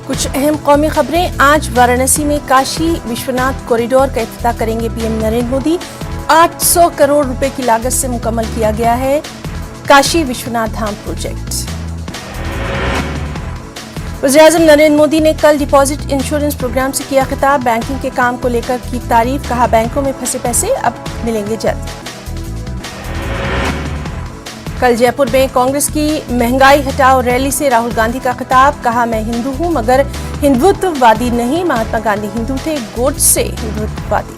कुछ अहम कौमी खबरें। आज वाराणसी में काशी विश्वनाथ कॉरिडोर का इफ्तिताह करेंगे पीएम नरेंद्र मोदी। 800 करोड़ रुपए की लागत से मुकम्मल किया गया है काशी विश्वनाथ धाम प्रोजेक्ट। वज़ीर-ए-आज़म नरेंद्र मोदी ने कल डिपॉजिट इंश्योरेंस प्रोग्राम से किया खिताब। बैंकिंग के काम को लेकर की तारीफ, कहा बैंकों में फंसे पैसे अब मिलेंगे जल्द। कल जयपुर में कांग्रेस की महंगाई हटाओ रैली से राहुल गांधी का खिताब, कहा मैं हिंदू हूं मगर हिंदुत्ववादी नहीं, महात्मा गांधी हिंदू थे, गोडसे हिंदुत्ववादी।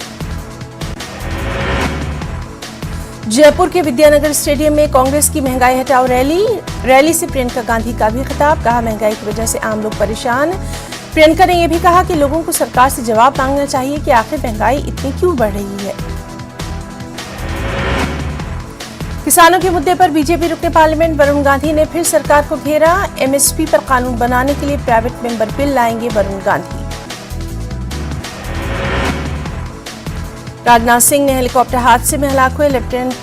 जयपुर के विद्यानगर स्टेडियम में कांग्रेस की महंगाई हटाओ रैली से प्रियंका गांधी का भी खिताब, कहा महंगाई की वजह से आम लोग परेशान। प्रियंका ने यह भी कहा कि लोगों को सरकार से जवाब मांगना चाहिए कि आखिर महंगाई इतनी क्यों बढ़ रही है। किसानों के मुद्दे पर बीजेपी रुकने पार्लियामेंट, वरुण गांधी ने फिर सरकार को घेरा। एमएसपी पर कानून बनाने के लिए प्राइवेट मेंबर बिल लाएंगे वरुण गांधी। राजनाथ सिंह ने हेलीकॉप्टर हादसे में हलाक हुए लेफ्टिनेंट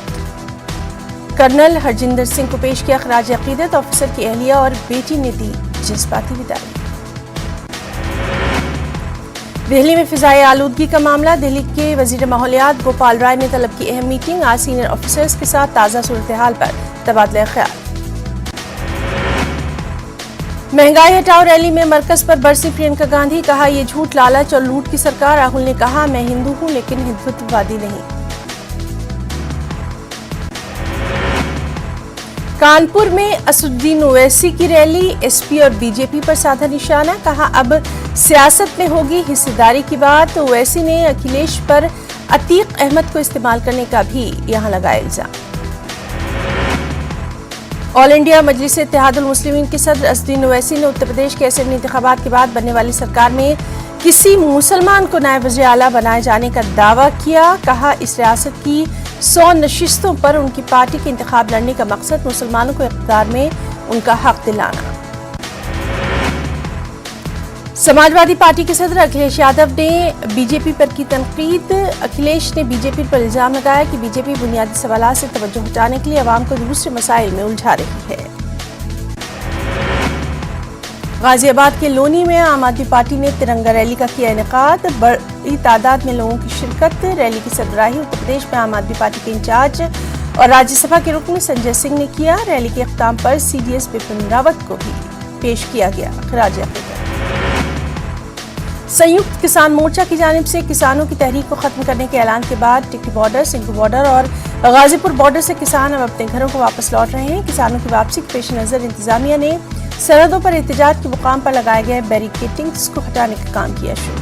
कर्नल हरजिंदर सिंह को पेश किया खराज अकीदत। ऑफिसर की अहलिया और बेटी ने दी जज्बाती विदाई। दिल्ली में फिजाई आलूदगी का मामला, दिल्ली के वजीर माहौलियात गोपाल राय ने तलब की अहम मीटिंग। आज सीनियर ऑफिसर्स के साथ ताज़ा सूरत-ए-हाल पर तबादला ख्याल। महंगाई हटाओ रैली में मरकज पर बरसी प्रियंका गांधी, कहा यह झूठ, लालच और लूट की सरकार। राहुल ने कहा मैं हिंदू हूं लेकिन हिंदुत्ववादी नहीं। कानपुर में असदुद्दीन ओवैसी की रैली, एसपी और बीजेपी पर साधा निशाना, कहा अब सियासत में होगी हिस्सेदारी की बात। ओवैसी ने अखिलेश पर अतीक अहमद को इस्तेमाल करने का भी यहां लगाया इल्जाम। ऑल इंडिया मजलिस इत्तेहादुल मुस्लिमीन के सदर असदुद्दीन ओवैसी ने उत्तर प्रदेश के असेंबली इंतखाबात के बाद बनने वाली सरकार में किसी मुसलमान को नायब वज़ीर आला बनाए जाने का दावा किया। कहा इस रियासत की 100 नशिस्तों पर उनकी पार्टी के इंतखाब लड़ने का मकसद मुसलमानों को इख्तियार में उनका हक दिलाना। समाजवादी पार्टी के सदर अखिलेश यादव ने बीजेपी पर की तनकीद। अखिलेश ने बीजेपी पर इल्जाम लगाया कि बीजेपी बुनियादी सवालात से तवज्जो हटाने के लिए अवाम को दूसरे मसाइल में उलझा रही है। गाजियाबाद के लोनी में आम आदमी पार्टी ने तिरंगा रैली का किया इनेकाद। बड़ी तादाद में लोगों की शिरकत। रैली की सरबराही उत्तर प्रदेश में आम आदमी पार्टी के इंचार्ज और राज्यसभा के रुकन संजय सिंह ने किया। रैली के इख्तिताम पर सीडीएस बिपिन रावत को भी पेश किया गया खराज अकीदत। संयुक्त किसान मोर्चा की जानिब से किसानों की तहरीक को खत्म करने के ऐलान के बाद टिक्की बॉर्डर, सिंघू बॉर्डर और गाजीपुर बॉर्डर से किसान अब अपने घरों को वापस लौट रहे हैं। किसानों की वापसी के पेश नजर इंतजामिया ने सरहदों पर एहतिजाज के मुकाम पर लगाए गए बैरिकेडिंग्स को हटाने का काम किया शुरू।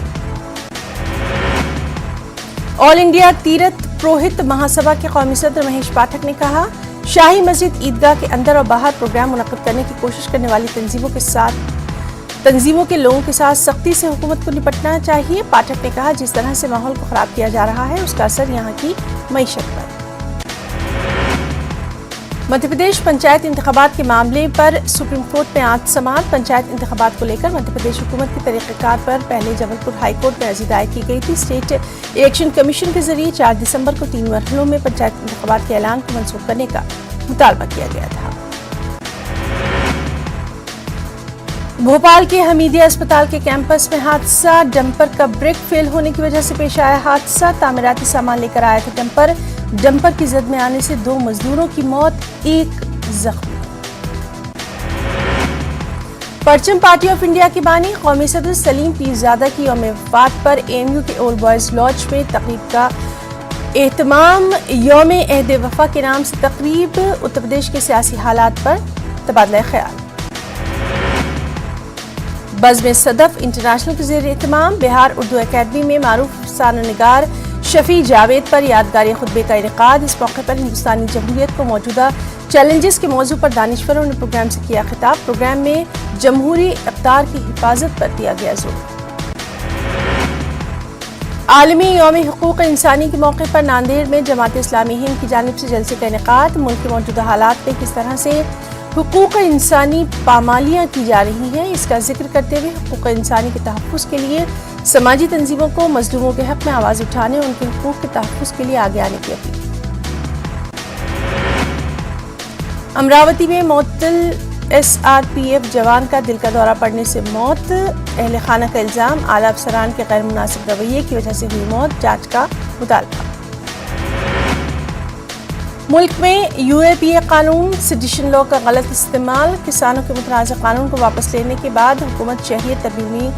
ऑल इंडिया तीरथ पुरोहित महासभा के कौमी सदर महेश पाठक ने कहा शाही मस्जिद ईदगाह के अंदर और बाहर प्रोग्राम मुनक्किद करने की कोशिश करने वाली तंजीमों के लोगों के साथ सख्ती से हुकूमत को निपटना चाहिए। पाठक ने कहा जिस तरह से माहौल को खराब किया जा रहा है उसका असर यहाँ की मईशत पर। मध्य प्रदेश पंचायत इंतखाबात के मामले पर सुप्रीम कोर्ट में आज समाअत। पंचायत इंतखाबात को लेकर मध्य प्रदेश हुकूमत के तरीक़ेकार पर पहले जबलपुर हाई कोर्ट में अर्जी दायर की गई थी। स्टेट इलेक्शन कमीशन के जरिए 4 दिसंबर को 3 मरहलों में पंचायत इंतखाबात के ऐलान को मंसूख करने का मुतालबा किया गया था। भोपाल के हमीदिया अस्पताल के कैंपस में हादसा, डंपर का ब्रेक फेल होने की वजह से पेश आया हादसा। तामीराती सामान लेकर आया था डंपर की जद में आने से 2 मजदूरों की मौत, 1 जख्मी। परचम पार्टी ऑफ इंडिया के बानी कौमी सदर सलीम पीरजादा की यौम वफात पर एएमयू के ओल्ड बॉयज लॉज में तकरीब का एहतमाम। यौम अहद वफा के नाम से तकरीब। उत्तर प्रदेश के सियासी हालात पर तबादला ख्याल। बज़्म सदफ इंटरनेशनल के ज़ेर एहतमाम। बिहार उर्दू अकेडमी में मारूफ अफसाना निगार शफी जावेद पर यादगारी खुतबे का इनेकाद। इस मौके पर हिंदुस्तानी जमहूरियत को मौजूदा चैलेंजेस के मौजू पर दानिश्वरों ने प्रोग्राम से किया खिताब। प्रोग्राम में जमहूरी इक़्तिदार की हिफाजत पर दिया गया जोर। आलमी यौम हुकूक इंसानी के मौके पर नांदेड़ में जमात इस्लामी हिंद की जानिब से जलसे का इनेकाद। मुल्क के मौजूदा हालात में किस तरह से हुकूक इंसानी पामालियाँ की जा रही हैं इसका जिक्र करते हुए हुकूक इंसानी के तहफ़्फ़ुज़ के लिए समाजी तंजीमों को मज़लूमों के हक़ में आवाज़ उठाने और उनके हुकूक के तहफ़्फ़ुज़ के लिए आगे आने की अपील। अमरावती में मुअत्तल SRPF जवान का दिल का दौरा पड़ने से मौत, अहले खाना का इल्जाम, आला अफसरान के गैर मुनासिब रवैये की वजह से हुई मौत, जांच का मुतालबा। मुल्क में UAPA कानून, सेडिशन लॉ का गलत इस्तेमाल, किसानों के मुतनाज़ा कानून को वापस लेने के बाद हुकूमत शहरियत तरमीमी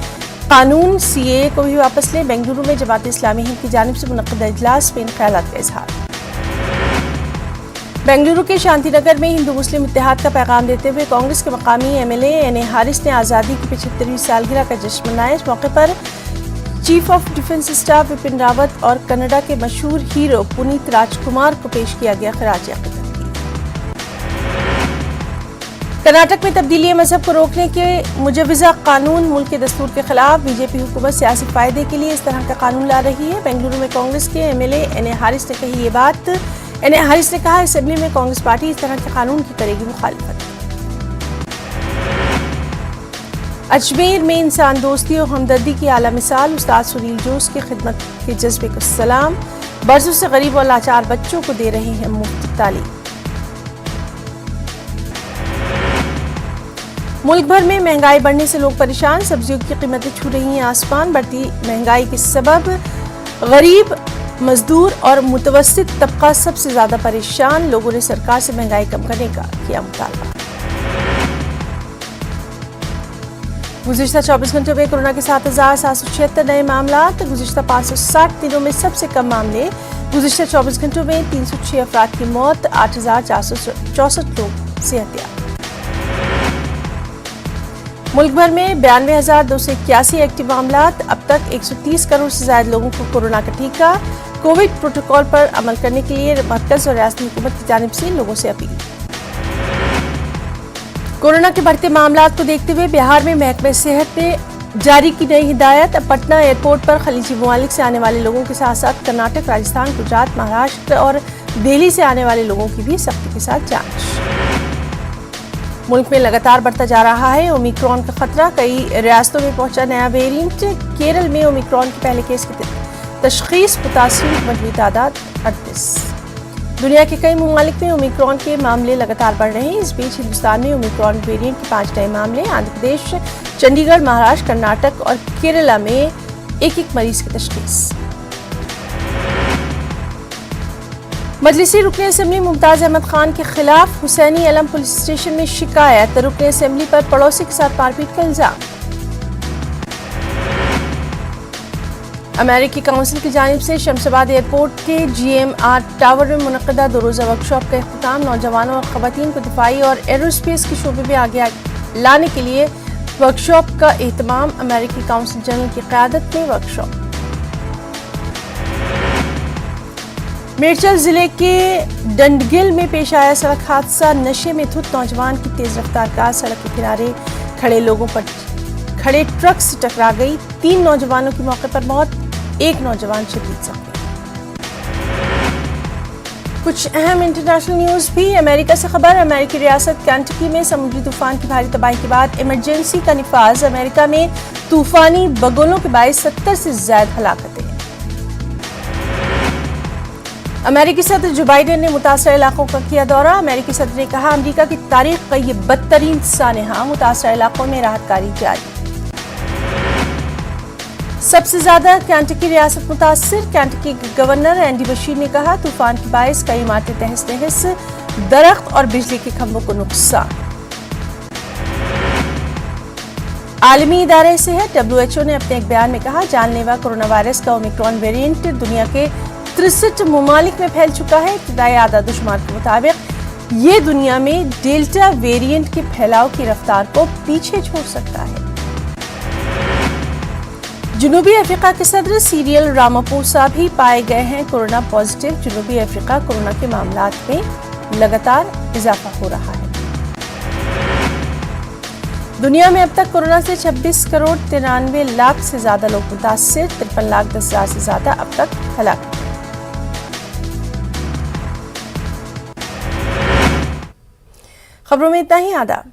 कानून CAA को भी वापस ले। बेंगलुरु में जमात इस्लामी हिंद की जानिब से मुनक़्क़दा इजलास में इन ख़यालात का इजहार। बेंगलुरु के शांति नगर में हिंदू मुस्लिम इत्तेहाद का पैगाम देते हुए कांग्रेस के मकामी MLA NA हारिस ने आज़ादी की 75वीं सालगिरह का जश्न मनाया। इस मौके पर chief of defence staff Vipin Rawat और कनाडा के मशहूर हीरो पुनीत राजकुमार को पेश किया गया खराज अक़ीदत। कर्नाटक में तब्दीली मजहब को रोकने के मुजव्वज़ा कानून मुल्क के दस्तूर के खिलाफ, बीजेपी हुकूमत सियासी फायदे के लिए इस तरह का कानून ला रही है। बेंगलुरु में कांग्रेस के MLA NA हारिस ने कही ये बात। NA हारिस ने कहा असेंबली में कांग्रेस पार्टी इस तरह के कानून की करेगी मुखालिफत। अजमेर में इंसान दोस्ती और हमदर्दी की आला मिसाल, उस्ताद सुनील जोश की खिदमत के जज्बे को सलाम। बरसों से गरीब और लाचार बच्चों को दे रहे हैं मुफ्त तालीम। मुल्क भर में महंगाई बढ़ने से लोग परेशान, सब्जियों की कीमतें छू रही हैं आसमान। बढ़ती महंगाई के सबब गरीब, मजदूर और मुतवस्सित तबका सबसे ज्यादा परेशान। लोगों ने सरकार से महंगाई कम करने का किया मुतालबा। गुज़िश्ता 24 घंटों में कोरोना के 7,776 नए मामला, गुज़िश्ता 560 दिनों में सबसे कम मामले। गुज़िश्ता 24 घंटों में 306 अफराद की मौत, 8,464 लोग सेहतियाब। मुल्क भर में 92,281 एक्टिव मामला, अब तक 130 करोड़ से ज्यादा लोगों को कोरोना का टीका। कोविड प्रोटोकॉल पर अमल करने के लिए मरकज और रियासती हुकूमत की जानिब से लोगों से अपील। कोरोना के बढ़ते मामलात को देखते हुए बिहार में महकमे सेहत ने जारी की नई हिदायत। अब पटना एयरपोर्ट पर खलीजी ममालिक से आने वाले लोगों के साथ साथ कर्नाटक, राजस्थान, गुजरात, महाराष्ट्र और दिल्ली से आने वाले लोगों की भी सख्ती के साथ जांच। मुल्क में लगातार बढ़ता जा रहा है ओमिक्रॉन का खतरा, कई रियासतों में पहुंचा नया वेरिएंट। केरल में ओमिक्रॉन के पहले केस की तशखीस, मुतासिरीन की मजबूरी तादाद 38। दुनिया के कई ममालिक में ओमिक्रॉन के मामले लगातार बढ़ रहे हैं। इस बीच हिंदुस्तान में ओमिक्रॉन वेरिएंट के 5 नए मामले। आंध्र प्रदेश, चंडीगढ़, महाराष्ट्र, कर्नाटक और केरला में एक मरीज की तशखीस। मजलिसी रुकन असेंबली मुमताज अहमद खान के खिलाफ हुसैनी अलम पुलिस स्टेशन में शिकायत। रुकन असेंबली पर पड़ोसी के साथ मारपीट का इल्जाम। अमेरिकी काउंसिल की जानिब से शमशाबाद एयरपोर्ट के GMR टावर में मुनक़्क़दा 2 रोज़ा वर्कशॉप का इख्तिताम। नौजवानों और ख़वातीन को दिफाई और एरोस्पेस के शोबे में आगे लाने के लिए वर्कशॉप का एहतमाम। अमेरिकी काउंसिल जनरल की क़यादत में वर्कशॉप। मेरचल जिले के डंडगिल में पेश आया सड़क हादसा। नशे में धुत नौजवान की तेज रफ्तार कार सड़क के किनारे खड़े लोगों पर खड़े ट्रक से टकरा गई। 3 नौजवानों की मौके पर मौत, 1 नौजवान शदीद जख्मी। कुछ अहम इंटरनेशनल न्यूज भी। अमेरिका से खबर, अमेरिकी रियासत केंटकी में समुद्री तूफान की भारी तबाही के बाद इमरजेंसी का निफाज। अमेरिका में तूफानी बगोलों के बायस 70 से ज्यादा हलाकतें। अमेरिकी सदर जो बाइडेन ने मुतासरा इलाकों का किया दौरा। अमेरिकी सदर ने कहा अमेरिका की तारीख का ये बदतरीन सानहा, मुतासरा इलाकों में राहत कारी जारी। सबसे ज्यादा केंटकी रियासत मुतासिर। केंटकी के गवर्नर एंडी बशीर ने कहा तूफान के बायस कई इमारतें तहस नहस, दरख्त और बिजली के खंभों को नुकसान। आलमी इदारे सेहत WHO ने अपने एक बयान में कहा जानलेवा कोरोना वायरस का ओमिक्रॉन वेरिएंट दुनिया के 63 ममालिक में फैल चुका है। इब्तदाई आदाद शुमार के मुताबिक ये दुनिया में डेल्टा वेरिएंट के फैलाव की रफ्तार को पीछे छोड़ सकता है। जनूबी अफ्रीका के सदर सिरिल रामापोसा भी पाए गए हैं कोरोना पॉजिटिव। जनूबी अफ्रीका कोरोना के मामलात में लगातार इजाफा हो रहा है। दुनिया में अब तक कोरोना से 26 करोड़ 93 लाख से ज्यादा लोग मुतासिर, 53 लाख 10 हजार से ज्यादा अब तक हलाक। खबरों में इतना ही। आदाब।